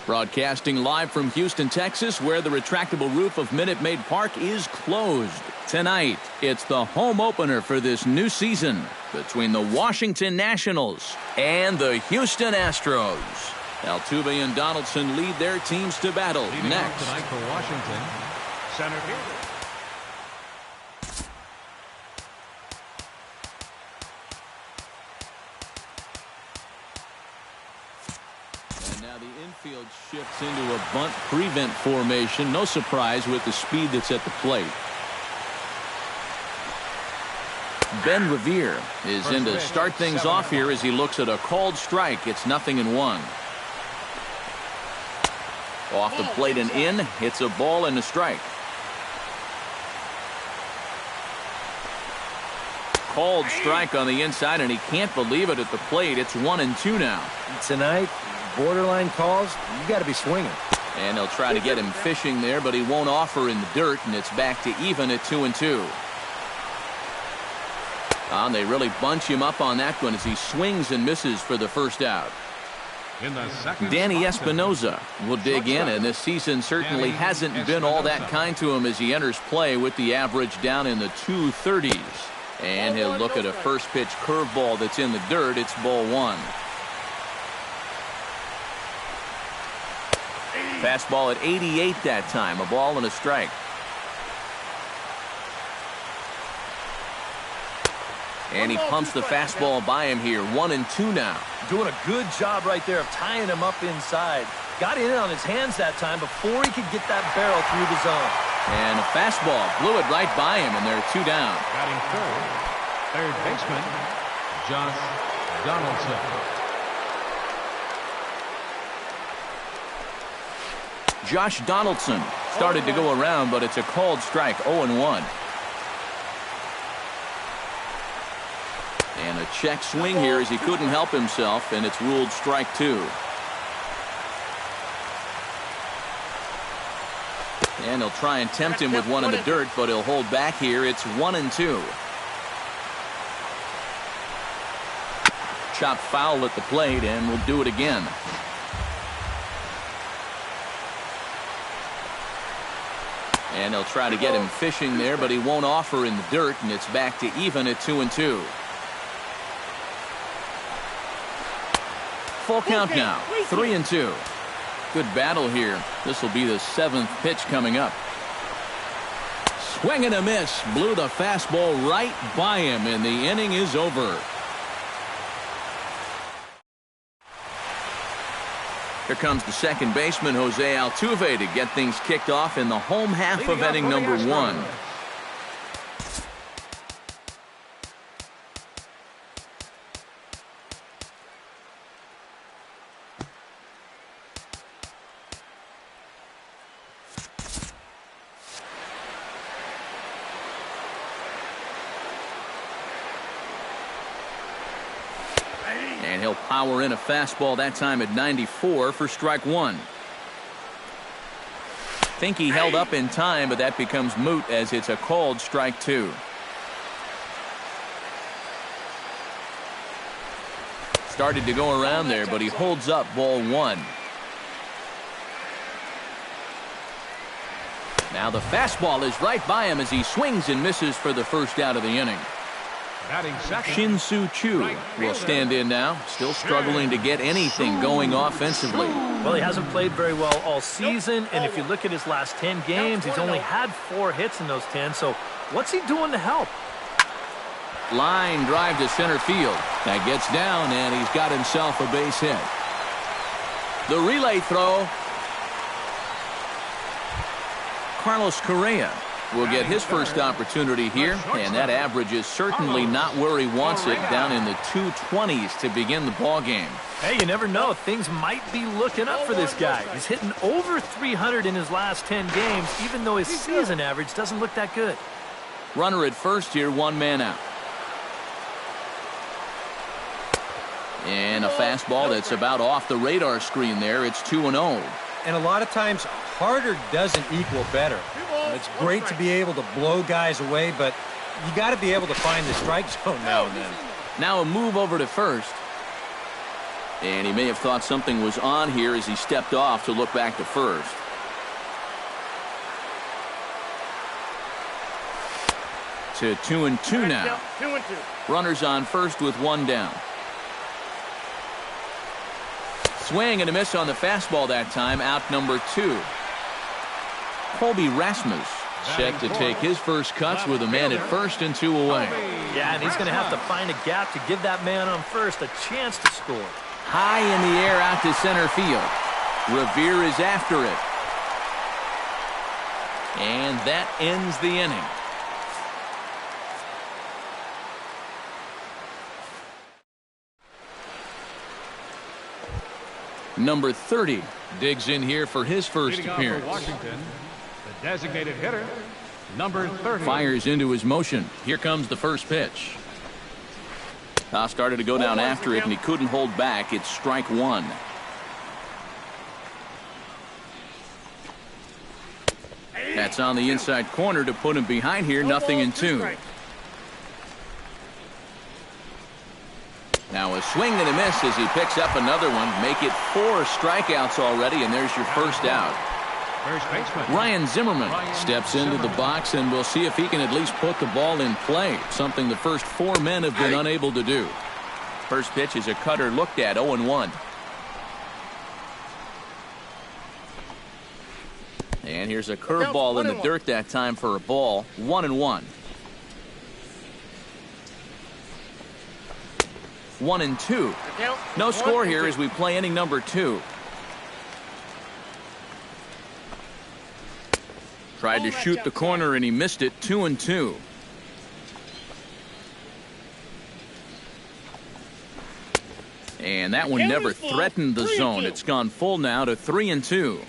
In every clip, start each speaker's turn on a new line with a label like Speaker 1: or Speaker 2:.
Speaker 1: Broadcasting live from Houston, Texas, where the retractable roof of Minute Maid Park is closed. Tonight, it's the home opener for this new season between the Washington Nationals and the Houston Astros. Altuve and Donaldson lead their teams to battle.
Speaker 2: Leading
Speaker 1: next.
Speaker 2: Tonight for Washington, center fielder.
Speaker 1: Infield shifts into a bunt prevent formation. No surprise with the speed that's at the plate. Ben Revere is in to start things off here as he looks at a called strike. It's 0-1. Off the plate and in. It's a ball and a strike. Called strike on the inside, and he can't believe it at the plate. It's 1-2 now.
Speaker 3: Tonight, borderline calls, you got to be swinging.
Speaker 1: And they'll try to get him fishing there, but he won't offer in the dirt, and it's back to even at 2-2. They really bunch him up on that one as he swings and misses for the first out.
Speaker 2: In the second
Speaker 1: Danny
Speaker 2: spot,
Speaker 1: Espinoza will dig in, and this season certainly hasn't been all that kind to him as he enters play with the average down in the 230s. And he'll look at a first pitch curveball that's in the dirt. It's ball one. Fastball at 88 that time. A ball and a strike. And he pumps the fastball by him here. 1-2 now.
Speaker 3: Doing a good job right there of tying him up inside. Got in on his hands that time before he could get that barrel through the zone.
Speaker 1: And a fastball blew it right by him, and they're 2 down.
Speaker 2: batting third baseman, Josh Donaldson.
Speaker 1: Josh Donaldson started to go around, but it's a called strike. 0-1. And a check swing here as he couldn't help himself, and it's ruled strike 2. And he'll try and tempt him with one in the dirt, but he'll hold back here. It's 1-2. Chopped foul at the plate, and we'll do it again. And they'll try to get him fishing there, but he won't offer in the dirt, and it's back to even at 2-2. Full count now, 3-2. Good battle here. This will be the 7th pitch coming up. Swing and a miss. Blew the fastball right by him, and the inning is over. Here comes the second baseman, Jose Altuve, to get things kicked off in the home half of inning number 1. And he'll power in a fastball that time at 94 for strike 1. Think he held up in time, but that becomes moot as it's a called strike 2. Started to go around there, but he holds up ball 1. Now the fastball is right by him as he swings and misses for the first out of the inning. Shin-Soo Choo will stand in now, still struggling to get anything going offensively.
Speaker 3: Well, he hasn't played very well all season, and if you look at his last 10 games, he's only had 4 hits in those 10, so what's he doing to help?
Speaker 1: Line drive to center field. That gets down, and he's got himself a base hit. The relay throw. Carlos Correa will get his first opportunity here, and that average is certainly not where he wants it, down in the 220s to begin the ball game.
Speaker 3: Hey, you never know. Things might be looking up for this guy. He's hitting over 300 in his last 10 games, even though his season average doesn't look that good.
Speaker 1: Runner at first here, 1 man out. And a fastball that's about off the radar screen there. It's 2-0.
Speaker 4: And a lot of times, harder doesn't equal better. It's great to be able to blow guys away, but you got to be able to find the strike zone now and then.
Speaker 1: Now a move over to first. And he may have thought something was on here as he stepped off to look back to first. To 2-2 now.
Speaker 5: 2-2.
Speaker 1: Runners on first with one down. Swing and a miss on the fastball that time. Out number 2. Colby Rasmus set to take his first cuts with a man at first and 2 away.
Speaker 3: Yeah, and he's going to have to find a gap to give that man on first a chance to score.
Speaker 1: High in the air out to center field. Revere is after it. And that ends the inning. Number 30 digs in here for his first
Speaker 2: Leading off
Speaker 1: appearance.
Speaker 2: for Washington, the designated hitter, number 30.
Speaker 1: Fires into his motion. Here comes the first pitch. Started to go down after it, and he couldn't hold back. It's strike 1. That's on the inside corner to put him behind here. 0-2. Now a swing and a miss as he picks up another one. Make it 4 strikeouts already, and there's your first out.
Speaker 2: First baseman.
Speaker 1: Ryan Zimmerman steps into the box, and we'll see if he can at least put the ball in play, something the first 4 men have been unable to do. First pitch is a cutter looked at, 0-1. And here's a curveball in the dirt that time for a ball, 1-1. 1-2. No score here as we play inning number 2. Tried to shoot the corner and he missed it. 2-2. And that one never threatened the zone. It's gone full now to 3-2.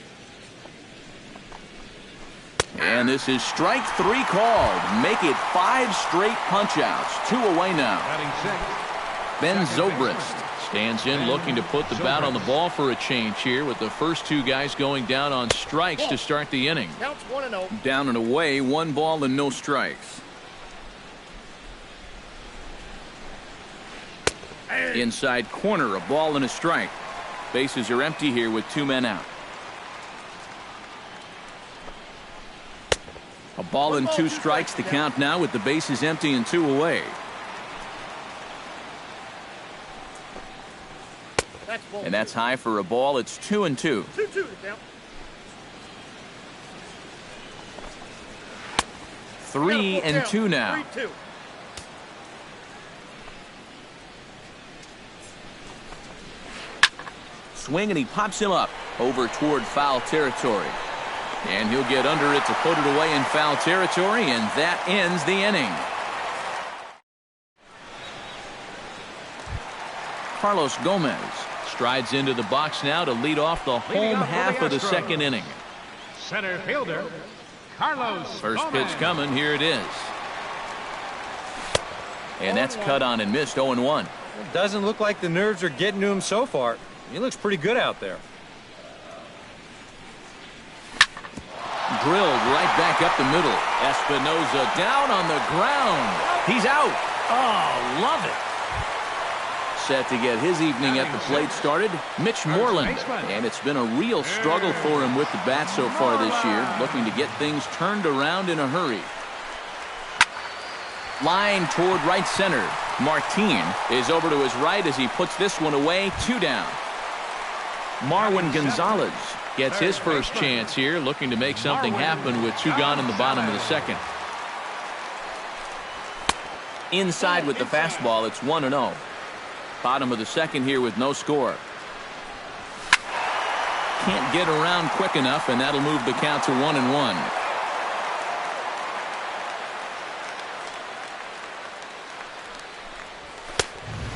Speaker 1: And this is strike 3 called. Make it 5 straight punch-outs. 2 away now.
Speaker 2: Batting 6.
Speaker 1: Ben Zobrist stands in looking to put the bat on the ball for a change here with the first 2 guys going down on strikes to start the inning.
Speaker 5: Counts 1-0.
Speaker 1: Down and away, 1 ball and no strikes. Inside corner, a ball and a strike. Bases are empty here with 2 men out. A ball and 2 strikes to count now with the bases empty and 2 away. And that's high for a ball. It's 2-2.
Speaker 5: 2-2 to count.
Speaker 1: 3-2 now.
Speaker 5: 3-2.
Speaker 1: Swing and he pops him up over toward foul territory. And he'll get under it to put it away in foul territory, and that ends the inning. Carlos Gomez strides into the box now to lead off the home half of the second inning.
Speaker 2: Center fielder, Carlos
Speaker 1: First
Speaker 2: Gomez.
Speaker 1: pitch coming. Here it is. And that's cut on and missed. 0-1.
Speaker 4: It doesn't look like the nerves are getting to him so far. He looks pretty good out there.
Speaker 1: Drilled right back up the middle. Espinosa down on the ground. He's out.
Speaker 3: Oh, love it.
Speaker 1: Set to get his evening at the plate started, Mitch Moreland. And it's been a real struggle for him with the bat so far this year, looking to get things turned around in a hurry. Line toward right center. Martin is over to his right as he puts this one away. 2 down. Marwin Gonzalez gets his first chance here, looking to make something happen with 2 gone in the bottom of the second. Inside with the fastball, it's 1-0. Bottom of the second here with no score. Can't get around quick enough, and that'll move the count to 1-1.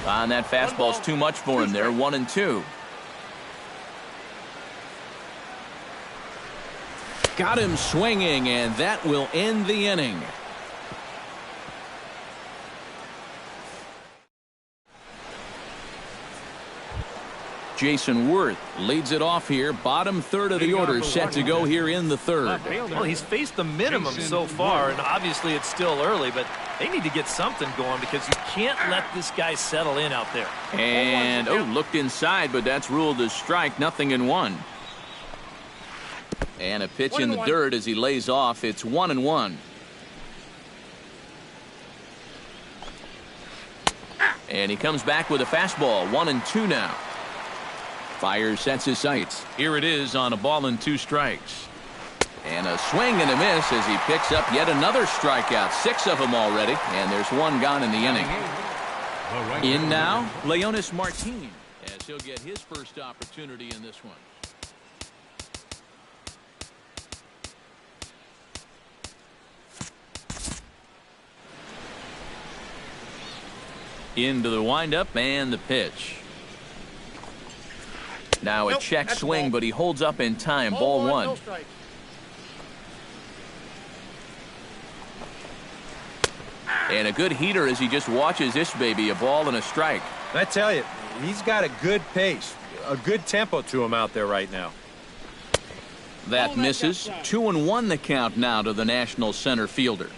Speaker 1: And that fastball's too much for him there. 1-2. Got him swinging, and that will end the inning. Jason Worth leads it off here. Bottom third of the order set to go here in the third.
Speaker 3: Well, he's faced the minimum so far, and obviously it's still early, but they need to get something going because you can't let this guy settle in out there.
Speaker 1: And, looked inside, but that's ruled as strike. Nothing in one. And a pitch in the dirt as he lays off. It's 1-1. And he comes back with a fastball. 1-2 now. Fires, sets his sights. Here it is on a ball and 2 strikes. And a swing and a miss as he picks up yet another strikeout. 6 of them already. And there's 1 gone in the inning. In now, Leonis Martin, as he'll get his first opportunity in this one. Into the windup and the pitch. Now a check swing, but he holds up in time. Ball 1.
Speaker 5: No strike.
Speaker 1: And a good heater as he just watches this baby. A ball and a strike.
Speaker 4: I tell you, he's got a good pace, a good tempo to him out there right now.
Speaker 1: That misses. 2-1 the count now to the National center fielder.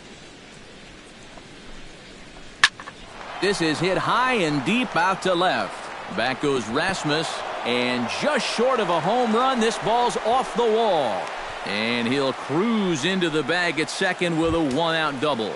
Speaker 1: This is hit high and deep out to left. Back goes Rasmus, and just short of a home run, this ball's off the wall. And he'll cruise into the bag at second with a 1-out double.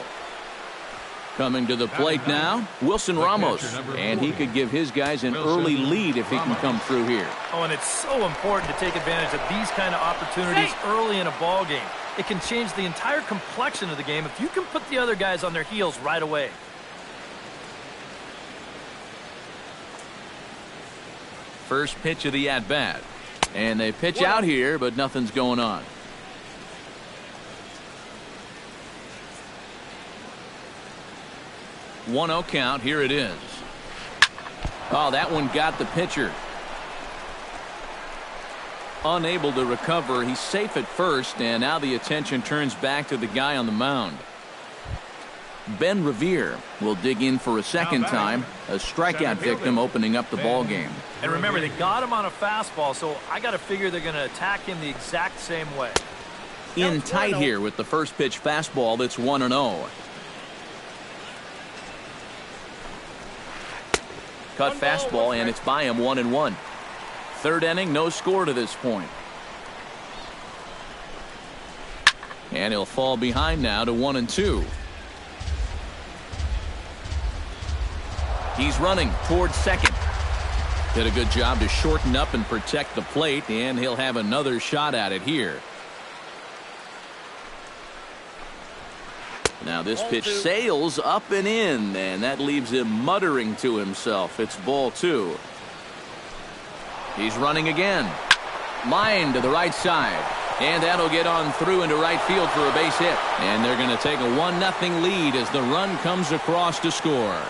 Speaker 1: Coming to the plate now, Wilson Ramos, and he could give his guys an early lead if he can come through here.
Speaker 3: Oh, and it's so important to take advantage of these kind of opportunities early in a ball game. It can change the entire complexion of the game if you can put the other guys on their heels right away.
Speaker 1: First pitch of the at-bat. And they pitch out here, but nothing's going on. One-0 count. Here it is. Oh, that one got the pitcher. Unable to recover. He's safe at first, and now the attention turns back to the guy on the mound. Ben Revere will dig in for a second time. A strikeout victim opening up the ball game.
Speaker 3: And remember, they got him on a fastball, so I got to figure they're going to attack him the exact same way.
Speaker 1: In tight here with the first pitch fastball. That's 1-0. Cut fastball, and it's by him. 1-1. Third inning, no score to this point. And he'll fall behind now to 1-2. He's running towards second. Did a good job to shorten up and protect the plate, and he'll have another shot at it here. Now this pitch sails up and in, and that leaves him muttering to himself. It's ball 2. He's running again. Line to the right side. And that'll get on through into right field for a base hit. And they're going to take a 1-0 lead as the run comes across to score.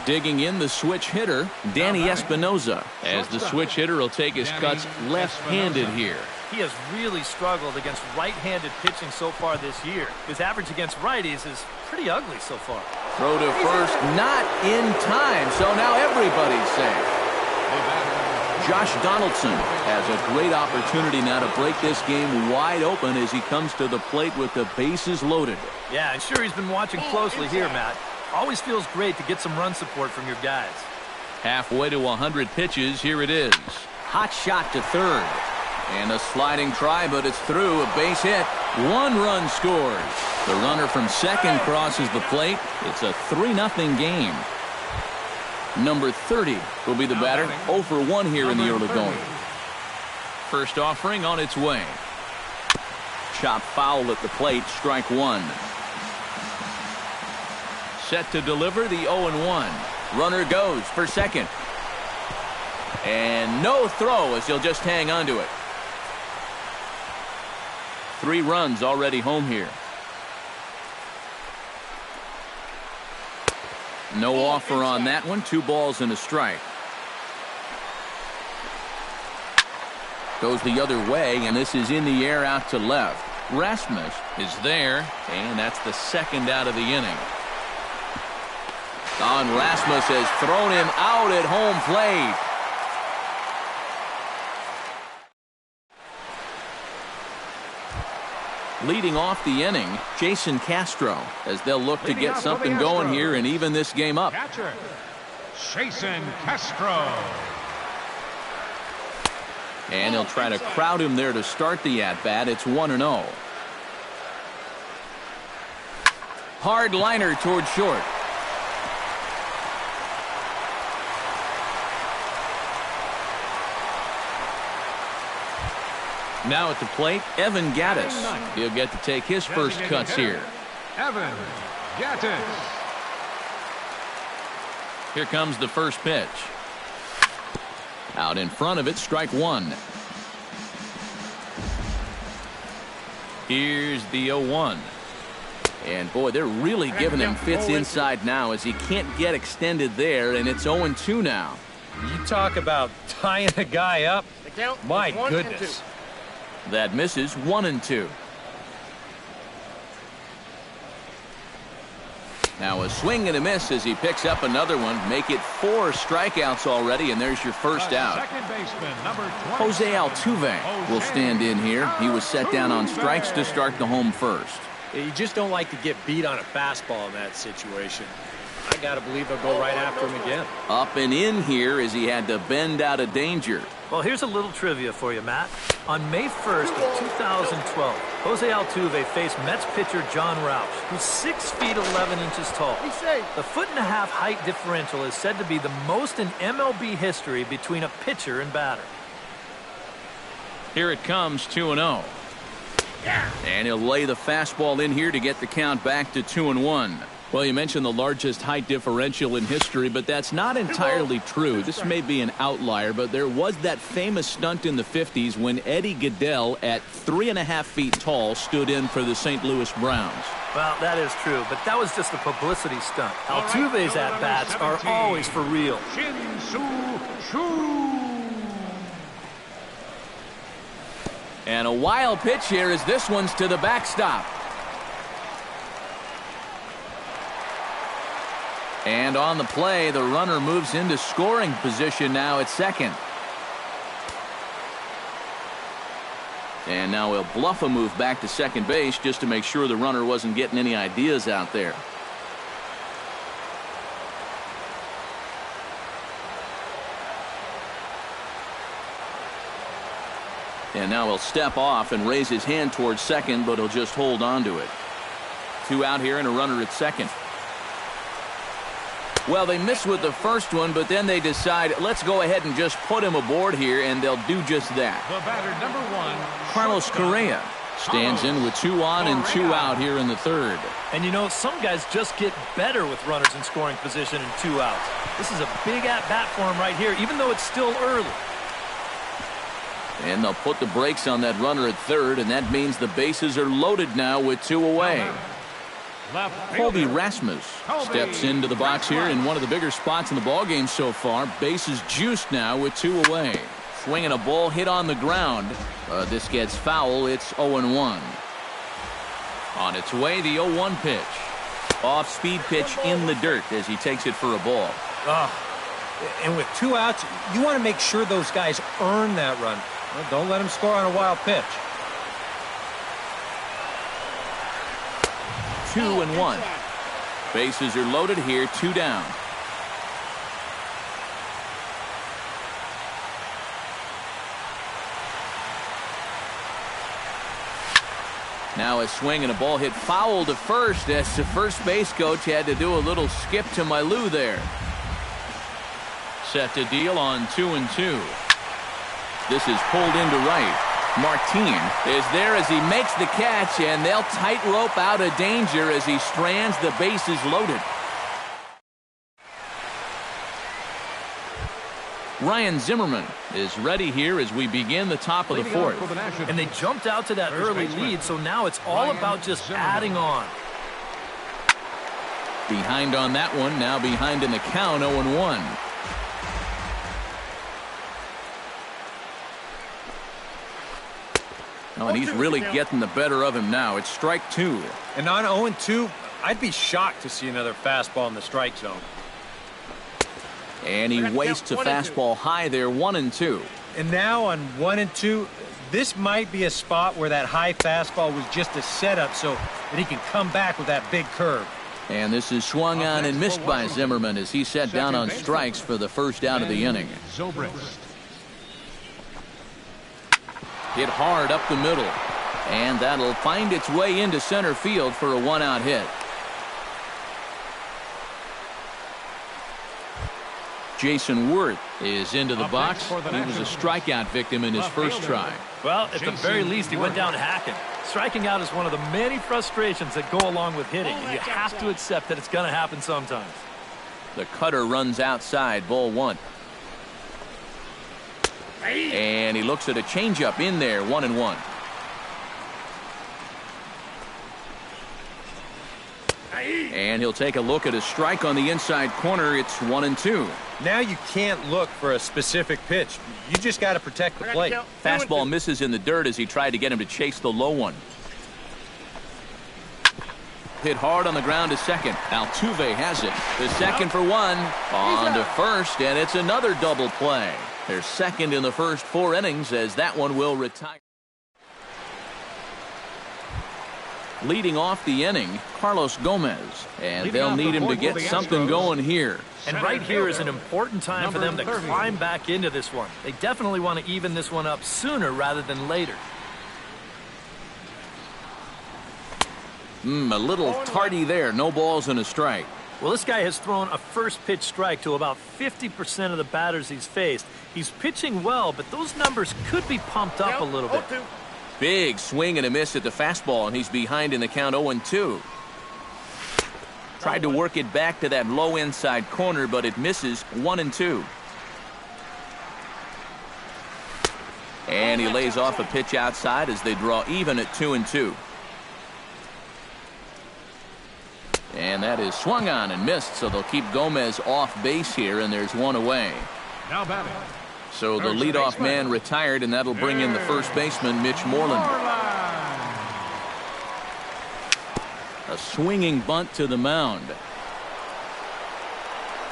Speaker 1: Digging in the switch hitter, Danny Espinoza, as the switch hitter will take his cuts left-handed here.
Speaker 3: He has really struggled against right-handed pitching so far this year. His average against righties is pretty ugly so far.
Speaker 1: Throw to first, not in time, so now everybody's safe. Josh Donaldson has a great opportunity now to break this game wide open as he comes to the plate with the bases loaded.
Speaker 3: Yeah, and sure he's been watching closely here, Matt. Always feels great to get some run support from your guys.
Speaker 1: Halfway to 100 pitches, here it is. Hot shot to third. And a sliding try, but it's through. A base hit. 1 run scores. The runner from second crosses the plate. It's a 3-0 game. Number 30 will be the batter. 0 for 1 here in the early going. First offering on its way. Chop foul at the plate. Strike 1. Set to deliver the 0-1. Runner goes for second. And no throw as he'll just hang on to it. 3 runs already home here. No offer on that one. 2 balls and a strike. Goes the other way, and this is in the air out to left. Rasmus is there, and that's the second out of the inning. Don Rasmus has thrown him out at home plate. Leading off the inning, Jason Castro, as they'll look to get something going here and even this game up.
Speaker 2: Catcher, Jason Castro.
Speaker 1: And he'll try to crowd him there to start the at-bat. It's 1-0. Hard liner toward short. Now at the plate, Evan Gattis. He'll get to take his first cuts here.
Speaker 2: Evan Gattis.
Speaker 1: Here comes the first pitch. Out in front of it, strike one. Here's the 0-1. And boy, they're really giving him fits inside now as he can't get extended there, and it's 0-2 now.
Speaker 4: You talk about tying a guy up. My goodness.
Speaker 1: That misses 1-2. Now a swing and a miss as he picks up another one. Make it 4 strikeouts already, and there's your first out.
Speaker 2: Second baseman, number 20.
Speaker 1: Jose Altuve will stand in here. He was set down on strikes to start the home first.
Speaker 4: You just don't like to get beat on a fastball in that situation. I got to believe they'll go right after him again.
Speaker 1: Up and in here as he had to bend out of danger.
Speaker 3: Well, here's a little trivia for you, Matt. On May 1st of 2012, Jose Altuve faced Mets pitcher John Roush, who's 6 feet 11 inches tall. The 1.5-foot height differential is said to be the most in MLB history between a pitcher and batter.
Speaker 1: Here it comes, 2-0. And he'll lay the fastball in here to get the count back to 2-1. Well, you mentioned the largest height differential in history, but that's not entirely true. This may be an outlier, but there was that famous stunt in the 50s when Eddie Goodell, at 3.5 feet tall, stood in for the St. Louis Browns.
Speaker 3: Well, that is true, but that was just a publicity stunt. Altuve's at-bats are always for real.
Speaker 1: And a wild pitch here as this one's to the backstop. And on the play, the runner moves into scoring position now at second. And now he'll bluff a move back to second base just to make sure the runner wasn't getting any ideas out there. And now he'll step off and raise his hand towards second, but he'll just hold on to it. 2 out here and a runner at second. Well, they miss with the first one, but then they decide, let's go ahead and just put him aboard here, and they'll do just that.
Speaker 2: The batter, number 1,
Speaker 1: Carlos Correa stands in with 2 on and 2 out here in the third.
Speaker 3: And you know, some guys just get better with runners in scoring position and 2 outs. This is a big at-bat for him right here, even though it's still early.
Speaker 1: And they'll put the brakes on that runner at third, and that means the bases are loaded now with 2 away. Colby Rasmus steps into the box here in one of the bigger spots in the ballgame so far. Bases juiced now with 2 away. Swinging a ball hit on the ground. This gets foul. It's 0-1. On its way, the 0-1 pitch. Off-speed pitch in the dirt as he takes it for a ball.
Speaker 4: And with 2 outs, you want to make sure those guys earn that run. Well, don't let them score on a wild pitch.
Speaker 1: 2-1. Bases are loaded here, 2 down. Now a swing and a ball hit foul to first as the first base coach had to do a little skip to Milou there. Set to deal on 2-2. This is pulled into right. Martin is there as he makes the catch, and they'll tightrope out of danger as he strands the bases loaded. Ryan Zimmerman is ready here as we begin the top of the 4th.
Speaker 3: And they jumped out to that early lead, so now it's all about just adding on.
Speaker 1: Behind on that one, now behind in the count, 0-1. Oh, and he's really getting the better of him now. It's strike 2.
Speaker 4: And on 0-2, I'd be shocked to see another fastball in the strike zone.
Speaker 1: And he wastes a fastball high there, 1-2.
Speaker 4: And now on 1-2, This might be a spot where that high fastball was just a setup so that he can come back with that big curve.
Speaker 1: And this is swung on and missed by Zimmerman as he set down on strikes for the first out of the inning. Hit hard up the middle. And that'll find its way into center field for a one-out hit. Jason Worth is into the box. He was a strikeout victim in his first try.
Speaker 3: Well, at the very least, he went down hacking. Striking out is one of the many frustrations that go along with hitting, and you have to accept that it's going to happen sometimes.
Speaker 1: The cutter runs outside, ball one. And he looks at a changeup in there, 1-1. And he'll take a look at a strike on the inside corner. It's 1-2.
Speaker 4: Now you can't look for a specific pitch. You just got to protect the plate.
Speaker 1: Fastball misses in the dirt as he tried to get him to chase the low one. Hit hard on the ground to second. Altuve has it. The second for one. On to first, and it's another double play. They're second in the first 4 innings as that one will retire. Leading off the inning, Carlos Gomez. And they'll need him to get something going here.
Speaker 3: And right here is an important time for them to climb back into this one. They definitely want to even this one up sooner rather than later.
Speaker 1: A little tardy there. No balls and a strike.
Speaker 3: Well, this guy has thrown a first pitch strike to about 50% of the batters he's faced. He's pitching well, but those numbers could be pumped up a little bit.
Speaker 1: Big swing and a miss at the fastball, and he's behind in the count 0-2. Tried to work it back to that low inside corner, but it misses. 1-2. And he lays off a pitch outside as they draw even at 2-2. And that is swung on and missed, so they'll keep Gomez off base here, and there's one away.
Speaker 2: Now batting.
Speaker 1: So the leadoff man retired, and that'll bring in the first baseman, Mitch Moreland. A swinging bunt to the mound.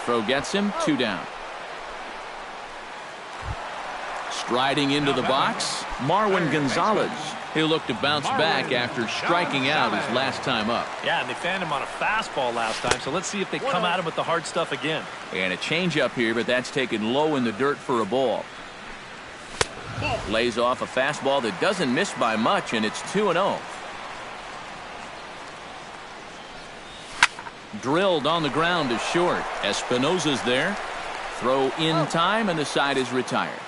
Speaker 1: Throw gets him, 2 down. Striding into the box, Marwin Gonzalez. He'll look to bounce back after striking out his last time up.
Speaker 3: Yeah, and they fanned him on a fastball last time, so let's see if they come at him with the hard stuff again.
Speaker 1: And a changeup here, but that's taken low in the dirt for a ball. Lays off a fastball that doesn't miss by much, and it's 2-0. Drilled on the ground to short. Espinosa's there. Throw in time, and the side is retired.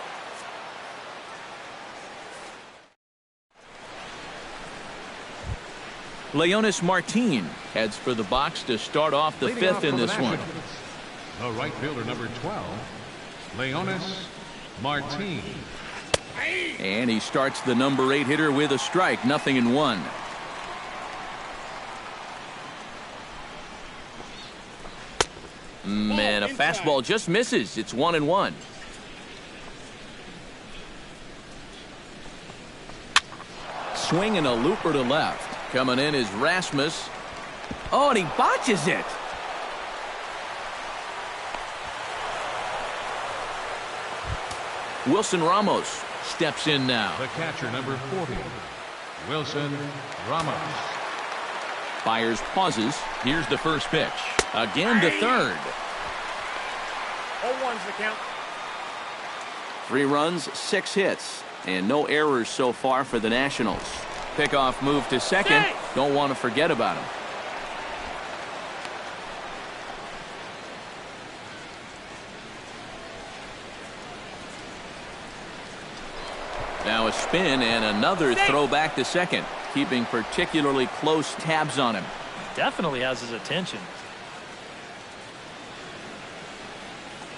Speaker 1: Leonis Martin heads for the box to start off the fifth in this one.
Speaker 2: The right fielder, number 12, Leonis Martin.
Speaker 1: And he starts the number 8 hitter with a strike, 0-1. And a fastball just misses. It's 1-1. Swinging a looper to left. Coming in is Rasmus. Oh, and he botches it. Wilson Ramos steps in now.
Speaker 2: The catcher, number 40, Wilson Ramos.
Speaker 1: Byers pauses. Here's the first pitch. Again to third.
Speaker 5: 0-1's the count.
Speaker 1: 3 runs, 6 hits, and no errors so far for the Nationals. Pickoff move to second. Don't want to forget about him. Now a spin and another throw back to second, keeping particularly close tabs on him.
Speaker 3: Definitely has his attention.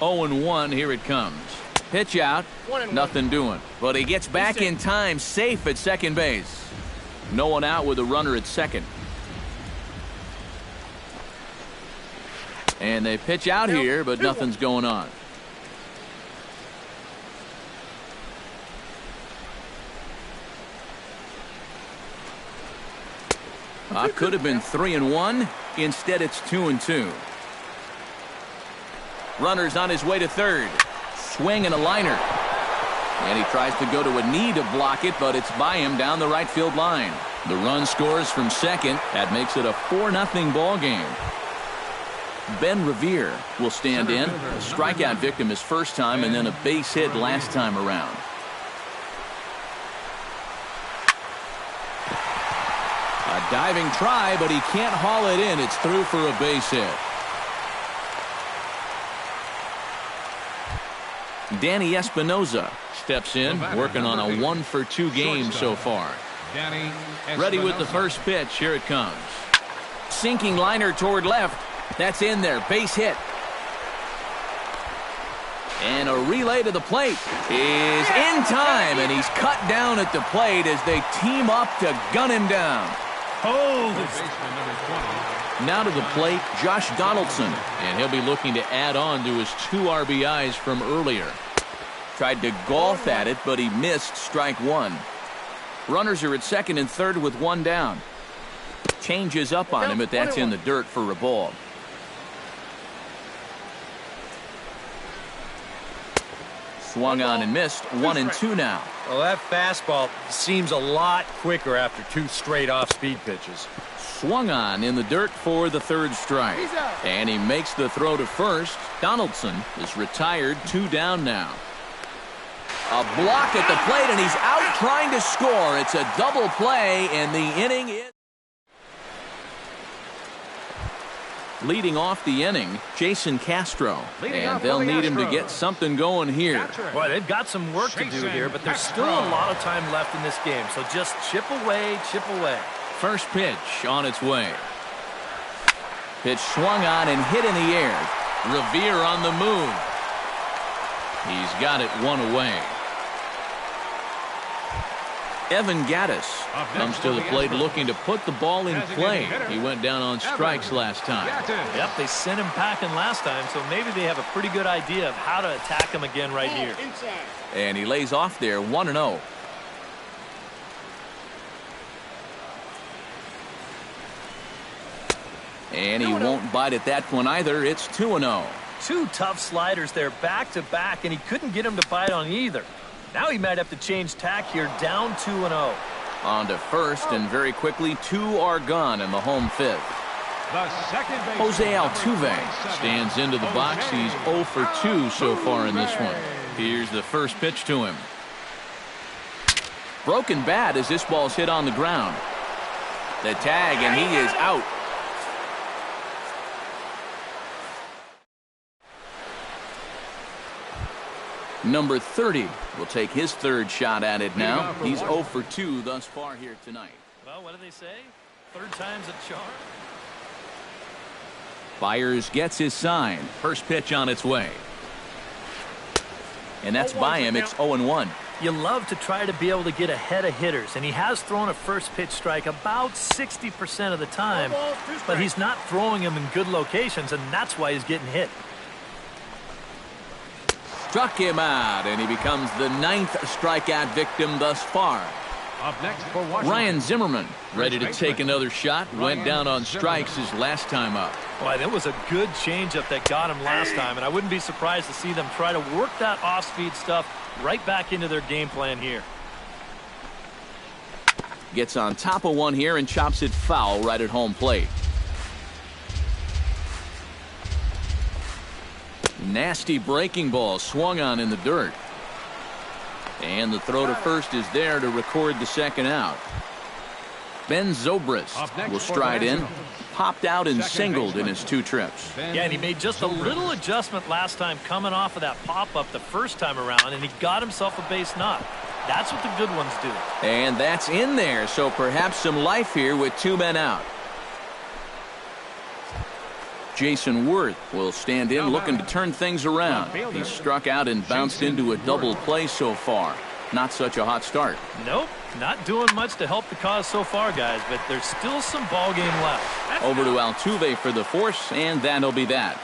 Speaker 1: 0-1, here it comes. Pitch out, nothing doing. But he gets back in time, safe at second base. No one out with a runner at second. And they pitch out here, but nothing's going on. Could have been 3-1. Instead, it's 2-2. Runner's on his way to third. Swing and a liner. And he tries to go to a knee to block it, but it's by him down the right field line. The run scores from second. That makes it a 4-0 ball game. Ben Revere will stand in. A strikeout victim his first time and then a base hit last time around. A diving try, but he can't haul it in. It's through for a base hit. Danny Espinoza steps in, working on a 1-for-2 game so far. Ready with the first pitch. Here it comes. Sinking liner toward left. That's in there. Base hit. And a relay to the plate is in time, and he's cut down at the plate as they team up to gun him down. Now to the plate, Josh Donaldson, and he'll be looking to add on to his 2 RBIs from earlier. Tried to golf at it, but he missed strike 1. Runners are at second and third with 1 down. Changes up on him, but that's in the dirt for a ball. Swung on and missed. 1-2 now.
Speaker 4: Well, that fastball seems a lot quicker after 2 straight off-speed pitches.
Speaker 1: Swung on in the dirt for the 3rd strike. And he makes the throw to first. Donaldson is retired. 2 down now. A block at the plate, and he's out trying to score. It's a double play, and the inning is... Leading off the inning, Jason Castro. And they'll need him to get something going here.
Speaker 3: Boy, they've got some work to do here, but there's still a lot of time left in this game. So just chip away, chip away.
Speaker 1: First pitch on its way. Pitch swung on and hit in the air. Revere on the move. He's got it 1 away. Evan Gaddis comes to the plate looking to put the ball in play. He went down on strikes last time.
Speaker 3: Yep, they sent him packing last time, so maybe they have a pretty good idea of how to attack him again right here.
Speaker 1: And he lays off there 1-0. And he won't bite at that one either. It's 2-0.
Speaker 3: 2 tough sliders there back to back, and he couldn't get him to bite on either. Now he might have to change tack here, down 2-0.
Speaker 1: On to first, and very quickly 2 are gone in the home 5th. Jose Altuve stands into the box. He's 0 for 2 so far in this one. Here's the first pitch to him. Broken bat as this ball's hit on the ground. The tag, and he is out. Number 30 will take his 3rd shot at it now. He's 0 for 2 thus far here tonight.
Speaker 3: Well, what do they say? 3rd time's a charm.
Speaker 1: Byers gets his sign. First pitch on its way. And that's by him. It's 0-1.
Speaker 3: You love to try to be able to get ahead of hitters, and he has thrown a first pitch strike about 60% of the time, but he's not throwing them in good locations, and that's why he's getting hit.
Speaker 1: Struck him out, and he becomes the 9th strikeout victim thus far.
Speaker 2: Up next for Washington,
Speaker 1: Ryan Zimmerman ready to take another shot. Went down on strikes his last time up.
Speaker 3: Boy, that was a good changeup that got him last time, and I wouldn't be surprised to see them try to work that off-speed stuff right back into their game plan here.
Speaker 1: Gets on top of one here and chops it foul right at home plate. Nasty breaking ball swung on in the dirt. And the throw to first is there to record the 2nd out. Ben Zobrist will stride in. Popped out and singled in his 2 trips.
Speaker 3: Yeah, and he made just a little adjustment last time coming off of that pop-up the first time around, and he got himself a base knock. That's what the good ones do.
Speaker 1: And that's in there, so perhaps some life here with 2 men out. Jason Worth will stand in looking to turn things around. He's struck out and bounced into a double play so far. Not such a hot start.
Speaker 3: Nope, not doing much to help the cause so far, guys, but there's still some ball game left.
Speaker 1: Over to Altuve for the force, and that'll be that.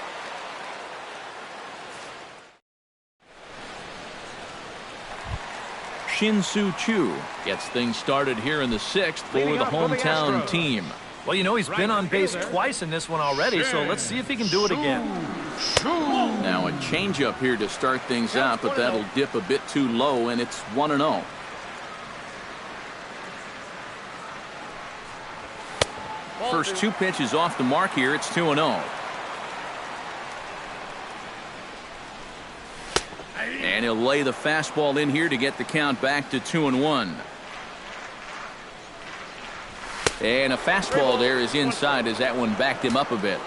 Speaker 1: Shin-Soo Choo gets things started here in the 6th for the hometown team.
Speaker 3: Well, you know, he's been on base twice in this one already, so let's see if he can do it again.
Speaker 1: Now a changeup here to start things out, but that'll dip a bit too low, and it's 1-0. First two pitches off the mark here. It's 2-0. And he'll lay the fastball in here to get the count back to 2-1. And a fastball there is inside as that one backed him up a bit.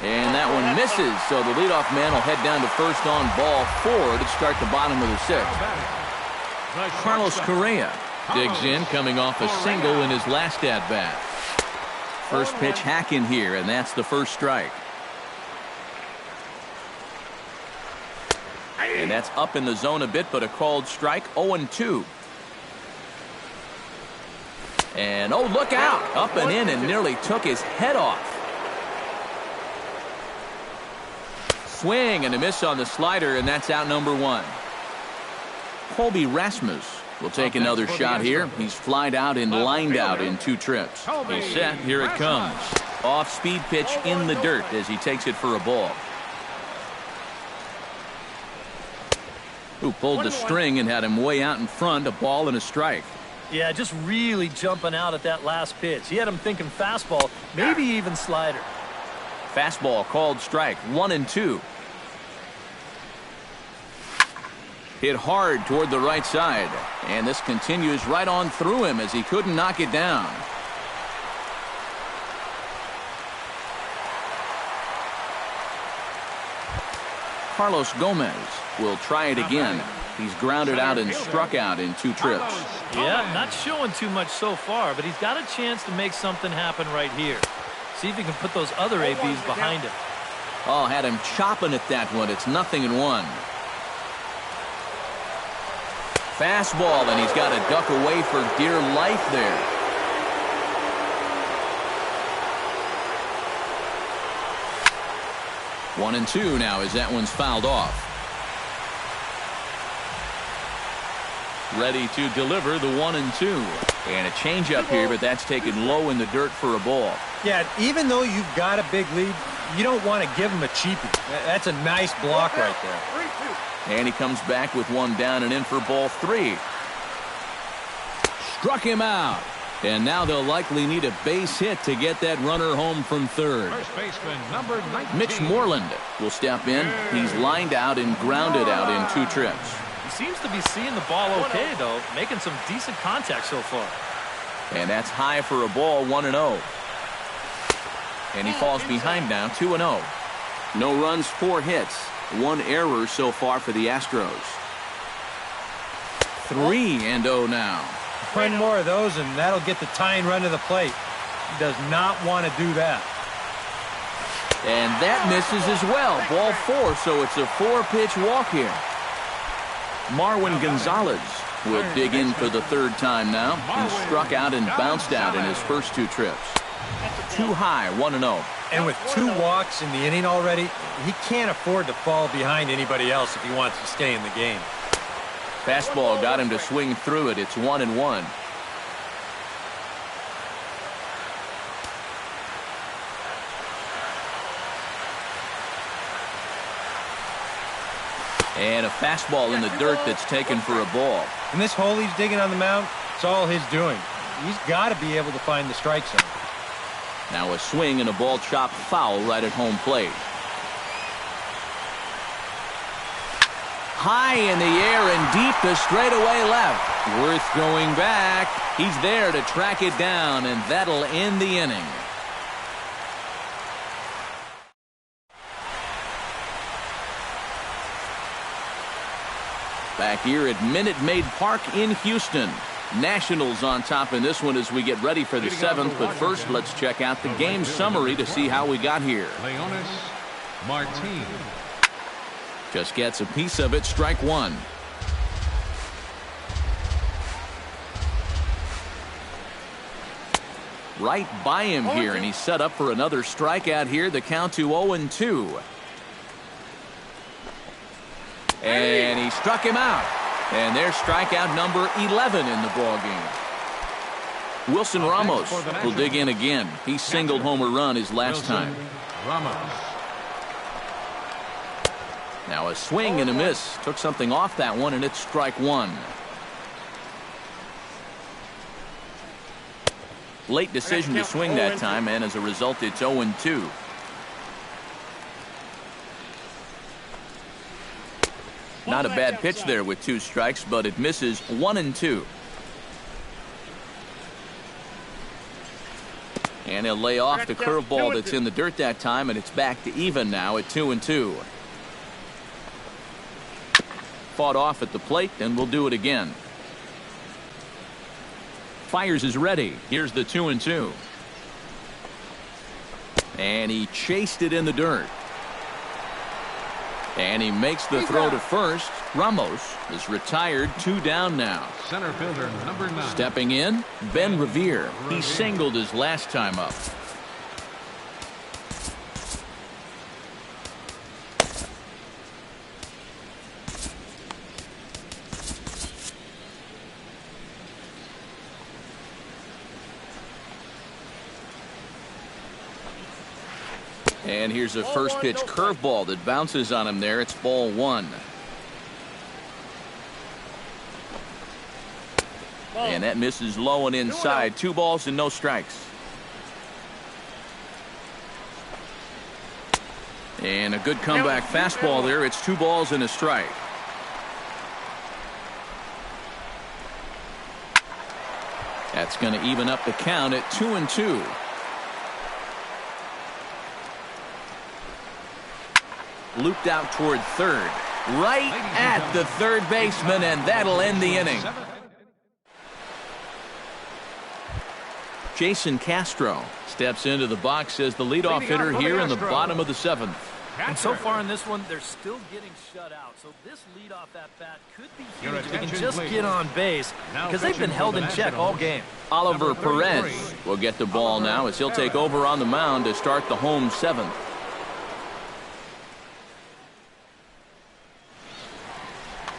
Speaker 1: And that one misses, so the leadoff man will head down to first on ball 4 to start the bottom of the 6th. Carlos Correa digs in, coming off a single in his last at-bat. First pitch hack in here, and that's the first strike. And that's up in the zone a bit, but a called strike. 0-2. And oh, look out! Up and in and nearly took his head off. Swing and a miss on the slider, and that's out number 1. Colby Rasmus will take another shot here. He's flied out and lined out in 2 trips. He's set. Here it comes. Off-speed pitch in the dirt as he takes it for a ball. Who pulled the string and had him way out in front, a ball and a strike.
Speaker 3: Yeah, just really jumping out at that last pitch. He had him thinking fastball, maybe even slider.
Speaker 1: Fastball called strike. 1-2. Hit hard toward the right side, and this continues right on through him as he couldn't knock it down. Carlos Gomez will try it again. He's grounded out and struck out in 2 trips.
Speaker 3: Yeah, not showing too much so far, but he's got a chance to make something happen right here. See if he can put those other ABs behind him.
Speaker 1: Oh, had him chopping at that one. It's 0-1. Fastball, and he's got to duck away for dear life there. One and 2 now as that one's fouled off. Ready to deliver the 1-2. And a changeup here, but that's taken low in the dirt for a ball.
Speaker 4: Yeah, even though you've got a big lead, you don't want to give him a cheapie. That's a nice block right there.
Speaker 1: And he comes back with one down and in for ball 3. Struck him out. And now they'll likely need a base hit to get that runner home from third.
Speaker 2: First baseman, number 19.
Speaker 1: Mitch Moreland will step in. He's lined out and grounded out in 2 trips.
Speaker 3: He seems to be seeing the ball okay, though, making some decent contact so far.
Speaker 1: And that's high for a ball, 1-0. And he falls behind now, 2-0. No runs, 4 hits. 1 error so far for the Astros. 3-0 now.
Speaker 4: Find more of those, and that'll get the tying run to the plate. He does not want to do that.
Speaker 1: And that misses as well. Ball 4, so it's a 4-pitch walk here. Marwin Gonzalez will dig in for the 3rd time now. He struck out and bounced out in his first 2 trips. Too high, 1-0.
Speaker 4: And with 2 walks in the inning already, he can't afford to fall behind anybody else if he wants to stay in the game.
Speaker 1: Fastball got him to swing through it. It's 1-1. And a fastball in the dirt that's taken for a ball.
Speaker 4: And this hole he's digging on the mound, it's all his doing. He's got to be able to find the strike zone.
Speaker 1: Now a swing and a ball chopped foul right at home plate. High in the air and deep to straightaway left. Worth going back. He's there to track it down, and that'll end the inning. Back here at Minute Maid Park in Houston. Nationals on top in this one as we get ready for the 7th. But first, let's check out the game summary to see how we got here.
Speaker 2: Leonis Martin.
Speaker 1: Just gets a piece of it. Strike 1. Right by him here, and he's set up for another strikeout here. The count to 0-2. And he struck him out. And there's strikeout number 11 in the ballgame. Wilson Ramos will dig in again. He singled home a run his last time.
Speaker 2: Ramos.
Speaker 1: Now a swing and a miss. Took something off that one, and it's strike one. Late decision to swing that time, and as a result, it's 0-2. Not a bad pitch there with 2 strikes, but it misses 1-2. And he'll lay off the curveball that's in the dirt that time, and it's back to even now at 2-2. Fought off at the plate, and we'll do it again. Fires is ready. Here's the 2-2. And he chased it in the dirt. And he makes the throw to first. Ramos is retired, 2 down now.
Speaker 2: Center fielder number 9.
Speaker 1: Stepping in, Ben Revere. He singled his last time up. And here's a first pitch curveball that bounces on him there. It's ball 1. And that misses low and inside. 2 balls and no strikes. And a good comeback fastball there. It's 2 balls and a strike. That's going to even up the count at 2-2. Looped out toward third. Right at the third baseman, and that'll end the inning. Jason Castro steps into the box as the leadoff hitter here in the bottom of the 7th.
Speaker 3: And so far in this one, they're still getting shut out. So this leadoff at bat could be huge if they can just get on base, because they've been held in check all game.
Speaker 1: Oliver Perez will get the ball now as he'll take over on the mound to start the home 7th.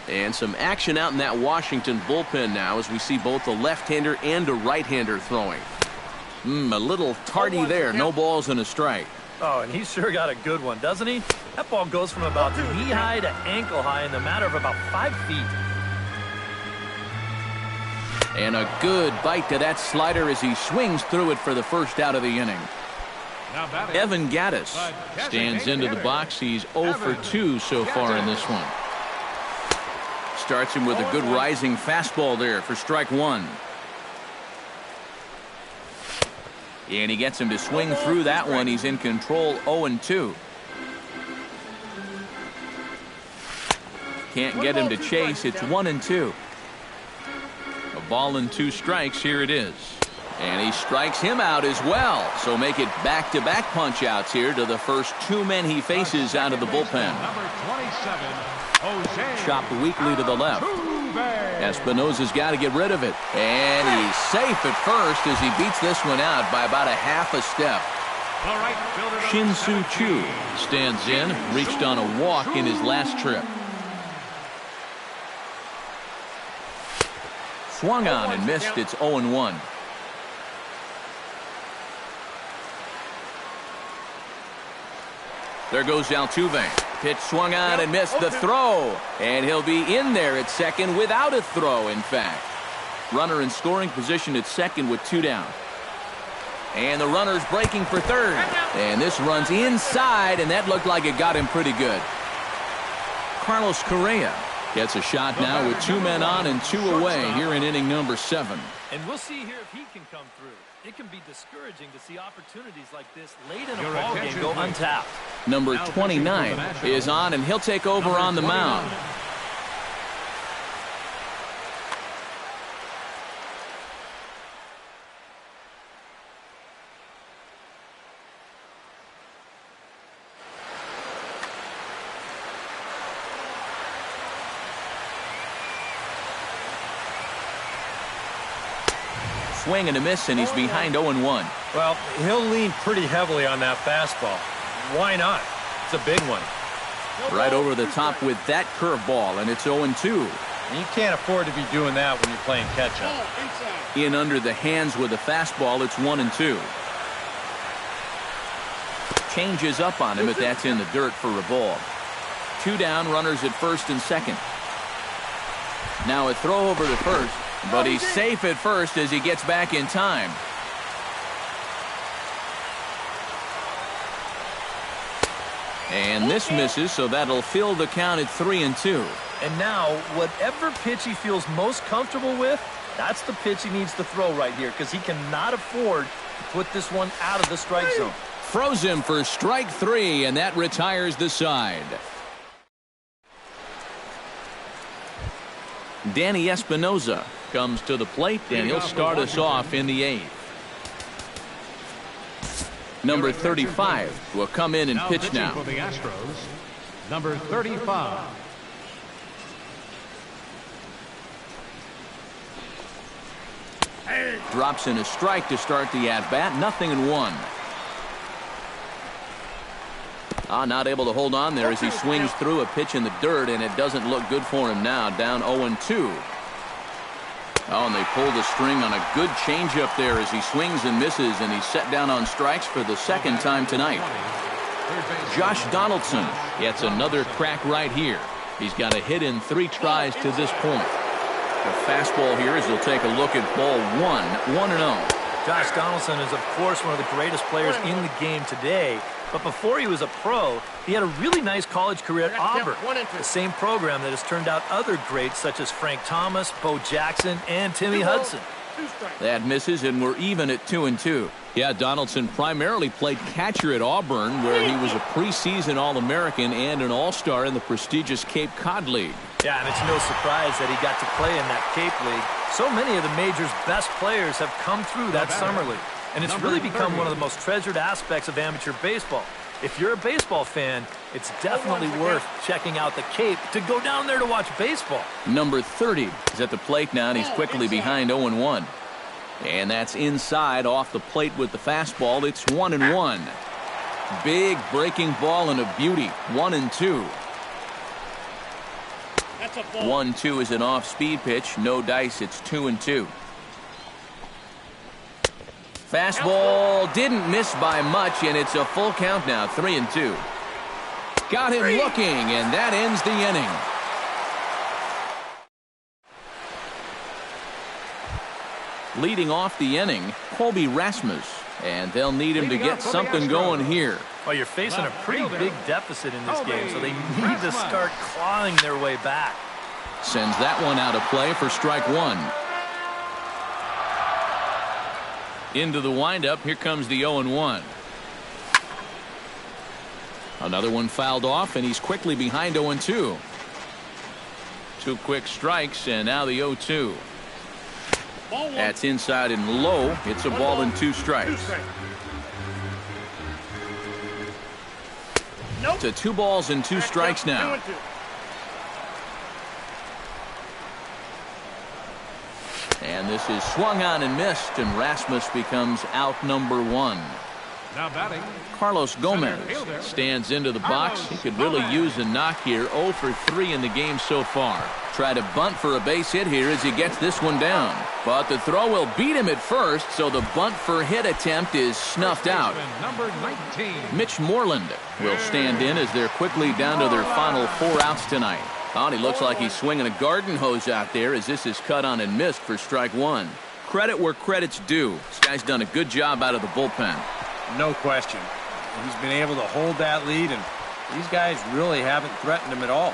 Speaker 1: And some action out in that Washington bullpen now as we see both a left-hander and a right-hander throwing. A little tardy there. No balls and a strike.
Speaker 3: Oh, and he's sure got a good one, doesn't he? That ball goes from about knee-high to ankle-high in the matter of about 5 feet.
Speaker 1: And a good bite to that slider as he swings through it for the first out of the inning. Evan Gattis stands into the box. He's 0 for 2 so far in this one. Starts him with a good rising fastball there for strike 1. And he gets him to swing through that one. He's in control, 0-2. Can't get him to chase. It's 1-2. A ball and 2 strikes. Here it is. And he strikes him out as well. So make it back-to-back punch-outs here to the first 2 men he faces out of the bullpen.
Speaker 2: Number 27,
Speaker 1: Chopped weakly to the left. Espinosa's got to get rid of it. And he's safe at first as he beats this one out by about a half a step. Shin-Soo Choo stands in, reached on a walk in his last trip. Swung on and missed. It's 0-1. There goes Altuve. Pitch swung on and missed the throw. And he'll be in there at second without a throw, in fact. Runner in scoring position at second with 2 down. And the runner's breaking for third. And this runs inside, and that looked like it got him pretty good. Carlos Correa gets a shot now with 2 men on and 2 away here in inning number 7.
Speaker 3: And we'll see here if he can come through. It can be discouraging to see opportunities like this late in a ball game go untapped.
Speaker 1: Number 29 is on, and he'll take over on the mound. Swing and a miss, and he's behind 0-1.
Speaker 4: Well, he'll lean pretty heavily on that fastball. Why not? It's a big one.
Speaker 1: Right over the top with that curveball, and it's 0-2.
Speaker 4: And you can't afford to be doing that when you're playing catch-up.
Speaker 1: In under the hands with a fastball, it's 1-2. Changes up on him, but that's in the dirt for a ball. 2 down, runners at first and second. Now a throw over to first, but he's safe at first as he gets back in time. And this misses, so that'll fill the count at 3-2.
Speaker 3: And now, whatever pitch he feels most comfortable with, that's the pitch he needs to throw right here, because he cannot afford to put this one out of the strike zone.
Speaker 1: Froze him for strike 3, and that retires the side. Danny Espinoza comes to the plate, and he'll start us off in the 8th. Number 35 will come in and pitch now.
Speaker 2: For the Astros, number 35.
Speaker 1: Drops in a strike to start the at-bat. 0-1. Not able to hold on there as he swings through a pitch in the dirt, and it doesn't look good for him now. Down 0-2. And they pull the string on a good changeup there as he swings and misses, and he's set down on strikes for the second time tonight. Josh Donaldson gets another crack right here. He's got a hit in 3 tries to this point. The fastball here as he'll take a look at ball 1-0.
Speaker 3: Josh Donaldson is, of course, one of the greatest players in the game today. But before he was a pro, he had a really nice college career at Auburn, the same program that has turned out other greats such as Frank Thomas, Bo Jackson, and Timmy Hudson.
Speaker 1: That misses, and we're even at 2-2. Yeah, Donaldson primarily played catcher at Auburn, where he was a preseason All-American and an All-Star in the prestigious Cape Cod League.
Speaker 3: Yeah, and it's no surprise that he got to play in that Cape League. So many of the major's best players have come through that summer league. And it's really become one of the most treasured aspects of amateur baseball. If you're a baseball fan, it's definitely worth checking out the Cape to go down there to watch baseball.
Speaker 1: Number 30 is at the plate now, and he's quickly behind 0-1. And that's inside off the plate with the fastball. It's 1-1. Big breaking ball and a beauty. 1-2. 1-2 is an off-speed pitch. No dice. It's 2-2. Fastball didn't miss by much, and it's a full count now. 3-2. Got him looking, and that ends the inning. Leading off the inning, Colby Rasmus, and they'll need him to get something going here.
Speaker 3: Well, you're facing a pretty big deficit in this game, so they need to start clawing their way back.
Speaker 1: Sends that one out of play for strike 1. Into the windup, here comes the 0-1. Another one fouled off, and he's quickly behind 0-2. 2 quick strikes, and now the 0-2. That's inside and low. It's a ball and 2 strikes. To 2 balls and 2 strikes now. And this is swung on and missed, and Rasmus becomes out number 1.
Speaker 2: Now batting,
Speaker 1: Carlos Gomez stands into the box. He could really use a knock here. 0 for 3 in the game so far. Try to bunt for a base hit here as he gets this one down. But the throw will beat him at first, so the bunt for hit attempt is snuffed out.
Speaker 2: number 19.
Speaker 1: Mitch Moreland will stand in as they're quickly down to their final 4 outs tonight. He looks like he's swinging a garden hose out there as this is cut on and missed for strike 1. Credit where credit's due. This guy's done a good job out of the bullpen.
Speaker 4: No question. He's been able to hold that lead, and these guys really haven't threatened him at all.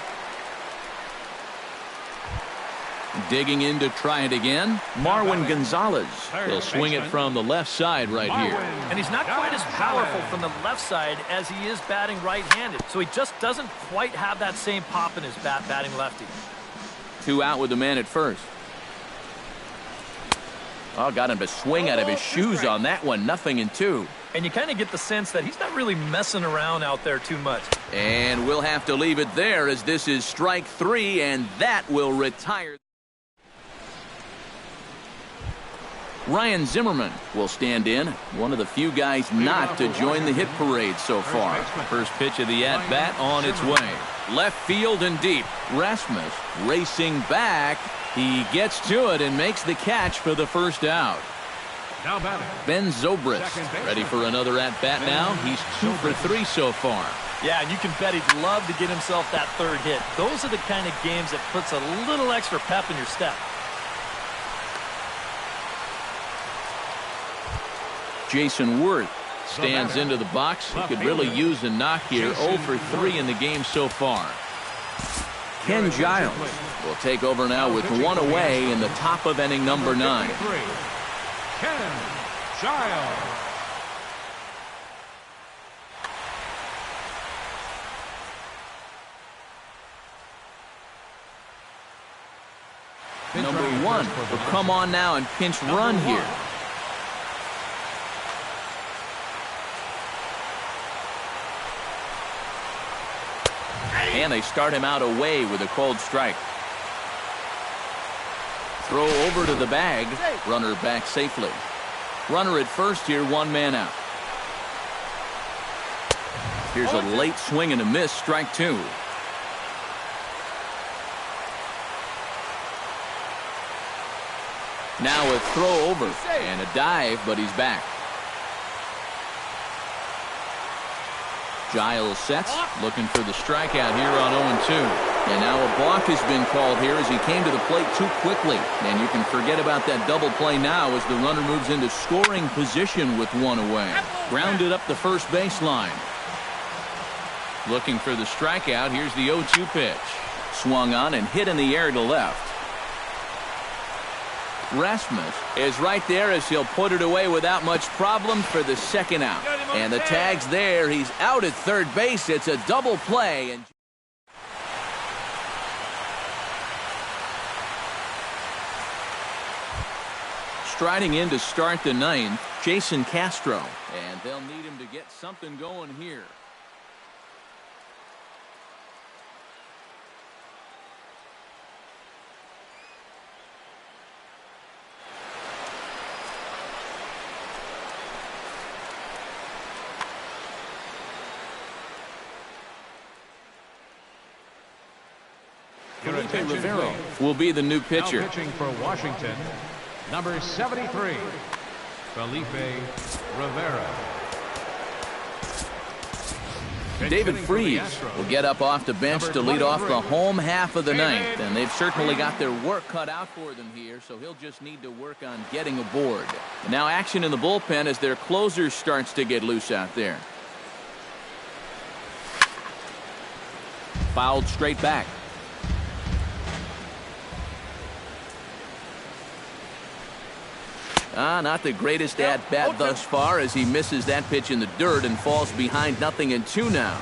Speaker 1: Digging in to try it again, Marwin Gonzalez. He'll swing it from the left side right here.
Speaker 3: And he's not quite as powerful from the left side as he is batting right-handed, so he just doesn't quite have that same pop in his bat batting lefty.
Speaker 1: 2 out with the man at first. Got him to swing out of his shoes on that one. 0-2.
Speaker 3: And you kind of get the sense that he's not really messing around out there too much.
Speaker 1: And we'll have to leave it there as this is strike 3, and that will retire. Ryan Zimmerman will stand in, one of the few guys not to join the hit parade so far. First pitch of the at-bat on its way. Left field and deep. Rasmus racing back. He gets to it and makes the catch for the first out.
Speaker 2: Now batting,
Speaker 1: Ben Zobrist ready for another at-bat now. He's 2 for 3 so far.
Speaker 3: Yeah, and you can bet he'd love to get himself that third hit. Those are the kind of games that puts a little extra pep in your step.
Speaker 1: Jason Worth stands into the box. He could really use a knock here. 0 for 3 in the game so far. Ken Giles will take over now with 1 away in the top of inning number 9.
Speaker 2: Ken Giles.
Speaker 1: Number 1 will come on now and pinch run here. And they start him out away with a cold strike. Throw over to the bag. Runner back safely. Runner at first here, 1 man out. Here's a late swing and a miss, strike 2. Now a throw over and a dive, but he's back. Giles sets, looking for the strikeout here on 0-2. And now a balk has been called here as he came to the plate too quickly. And you can forget about that double play now as the runner moves into scoring position with 1 away. Grounded up the first baseline. Looking for the strikeout. Here's the 0-2 pitch. Swung on and hit in the air to left. Rasmus is right there as he'll put it away without much problem for the second out. And the tag's there. He's out at third base. It's a double play. And striding in to start the 9th, Jason Castro. And they'll need him to get something going here. Felipe Rivero will be the new pitcher.
Speaker 2: Now pitching for Washington, number 73, Felipe Rivera.
Speaker 1: David Freese will get up off the bench to lead off the home half of the 9th. And they've certainly got their work cut out for them here, so he'll just need to work on getting aboard. And now action in the bullpen as their closer starts to get loose out there. Fouled straight back. Not the greatest at-bat thus far as he misses that pitch in the dirt and falls behind 0-2 now.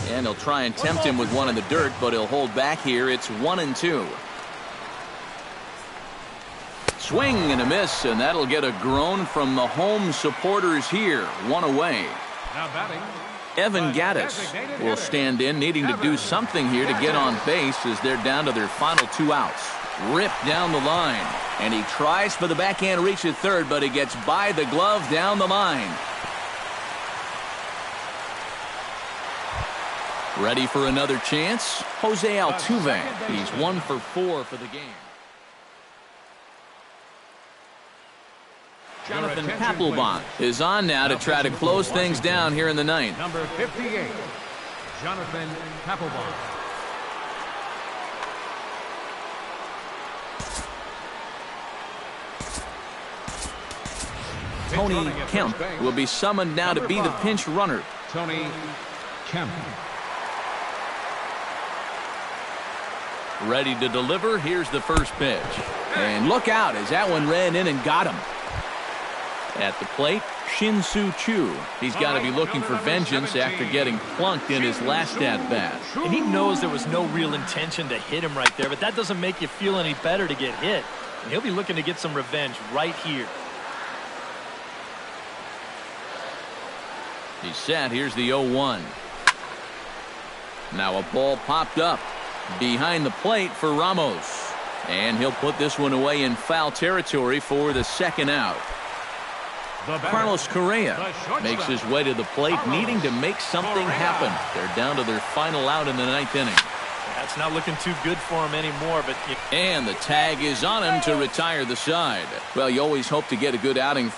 Speaker 1: And he'll try and tempt him with one in the dirt, but he'll hold back here. It's 1-2. Swing and a miss, and that'll get a groan from the home supporters here. 1 away.
Speaker 2: Now batting,
Speaker 1: Evan Gattis will stand in, needing to do something here to get on base as they're down to their final 2 outs. Ripped down the line. And he tries for the backhand reach at third, but he gets by the glove down the line. Ready for another chance? Jose Altuve. He's 1 for 4 for the game. Jonathan Papelbon is on now to try to close things down here in the 9th.
Speaker 2: number 58, Jonathan Papelbon.
Speaker 1: Tony Kemp will be summoned now to be the pinch runner.
Speaker 2: Tony Kemp.
Speaker 1: Ready to deliver. Here's the first pitch. And look out as that one ran in and got him. At the plate, Shin-Soo Choo. He's got to be looking for vengeance after getting plunked in his last at-bat.
Speaker 3: And he knows there was no real intention to hit him right there, but that doesn't make you feel any better to get hit. And he'll be looking to get some revenge right here.
Speaker 1: He's set. Here's the 0-1. Now a ball popped up behind the plate for Ramos. And he'll put this one away in foul territory for the second out. Carlos Correa makes his way to the plate, needing to make something happen. They're down to their final out in the 9th inning.
Speaker 3: That's not looking too good for him anymore. And
Speaker 1: the tag is on him to retire the side. Well, you always hope to get a good outing.